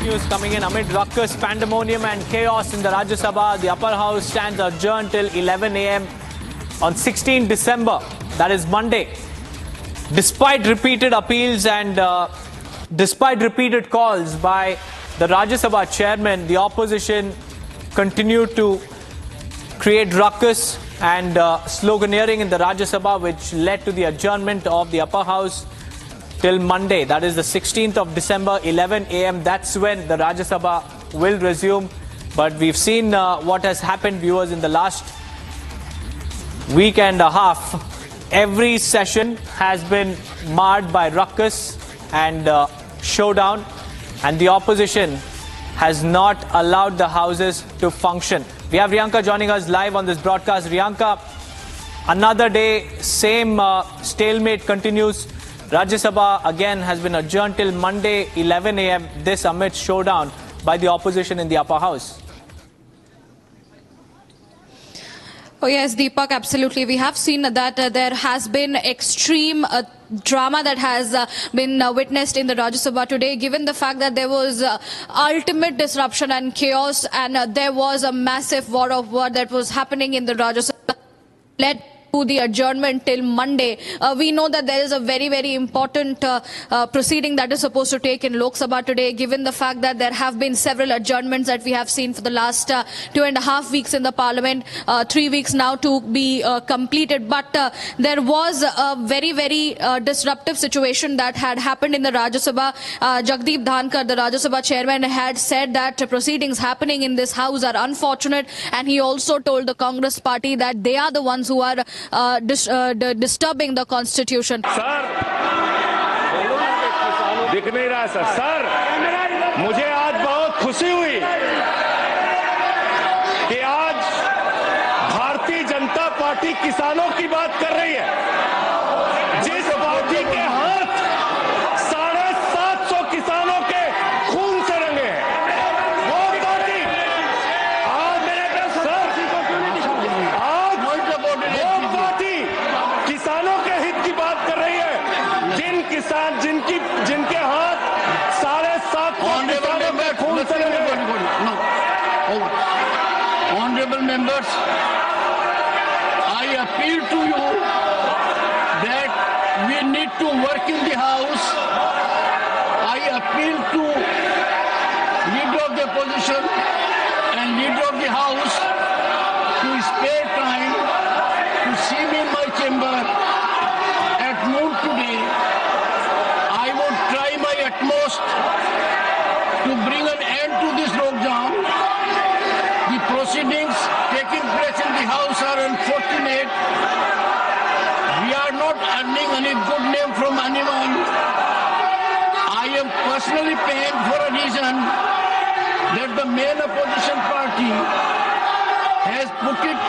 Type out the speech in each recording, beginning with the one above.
News coming in amid ruckus, pandemonium and chaos in the Rajya Sabha. The upper house stands adjourned till 11 a.m. on 16 December, that is Monday. Despite repeated appeals and despite repeated calls by the Rajya Sabha chairman, the opposition continued to create ruckus and sloganeering in the Rajya Sabha, which led to the adjournment of the upper house till Monday, that is the 16th of December, 11 a.m. That's when the Rajya Sabha will resume. But we've seen what has happened, viewers, in the last week and a half. Every session has been marred by ruckus and showdown, and the opposition has not allowed the houses to function. We have Riyanka joining us live on this broadcast. Riyanka, another day, same stalemate continues. Rajya Sabha again has been adjourned till Monday 11 a.m. This amid showdown by the opposition in the upper house. Oh yes, Deepak, absolutely. We have seen that there has been extreme drama that has been witnessed in the Rajya Sabha today, given the fact that there was ultimate disruption and chaos, and there was a massive war of word that was happening in the Rajya Sabha, led to the adjournment till Monday. We know that there is a very, very important proceeding that is supposed to take in Lok Sabha today, given the fact that there have been several adjournments that we have seen for the last 2.5 weeks in the parliament, 3 weeks now to be completed. But there was a very, very disruptive situation that had happened in the Rajya Sabha. Jagdeep Dhankar, the Rajya Sabha chairman, had said that proceedings happening in this house are unfortunate, and he also told the Congress party that they are the ones who are disturbing the constitution. Sir दिख नहीं रहा sir मुझे आज बहुत खुशी हुई कि आज भारतीय जनता पार्टी किसानों की बात कर रही है, जिस पार्टी के हाथ 750 किसानों के खून से रंगे हैं, वो पार्टी आज किसानों के हित की बात कर रही है, जिनके हाथ 750 किसानों के खून से रंगे हैं। Honorable members, I appeal to you that we need to work in the house. I appeal to leader of the opposition and leader of the house to spare time to see me in my chamber at noon today. I will try my utmost to bring an end to this lockdown. The proceedings taking place in the house are unfortunate. We are not earning any good name from anyone. I am personally paying for a reason that the main opposition party has put it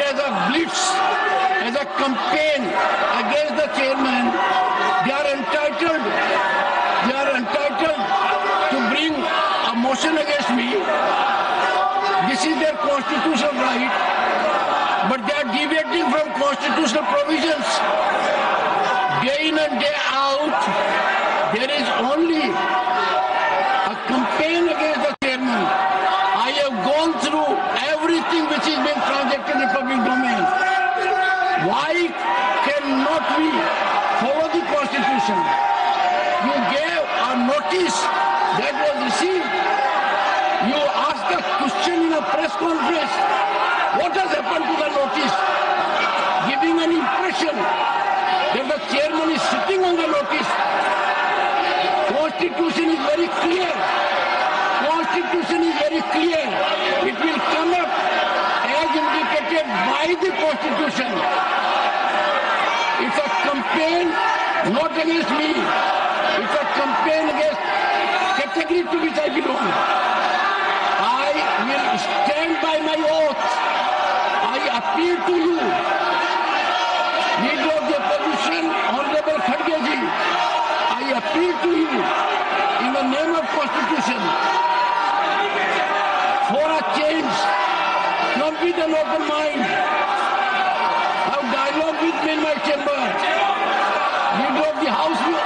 as a blitz, as a campaign against the chairman. They are entitled to bring a motion against me. This is their constitutional right, but they are deviating from constitutional provisions. Day in and day out, there is only a campaign against the chairman. I have gone through everything which is being transacted in the public domain. Why cannot we follow the constitution? You gave a notice that was received. You asked a question in a press conference. What has happened to the notice? Giving an impression that the chairman is sitting on the notice. Constitution is very clear. Constitution is very clear. It will come up as indicated by the Constitution. It's a campaign not against me. It's a campaign against category to which I belong. I will stand by my oath. I appeal to you, leader of the opposition, Honorable Khadge ji. I appeal to you in the name of Constitution for a change. Come with an open mind. Have dialogue with me in my chamber. Leader of the House will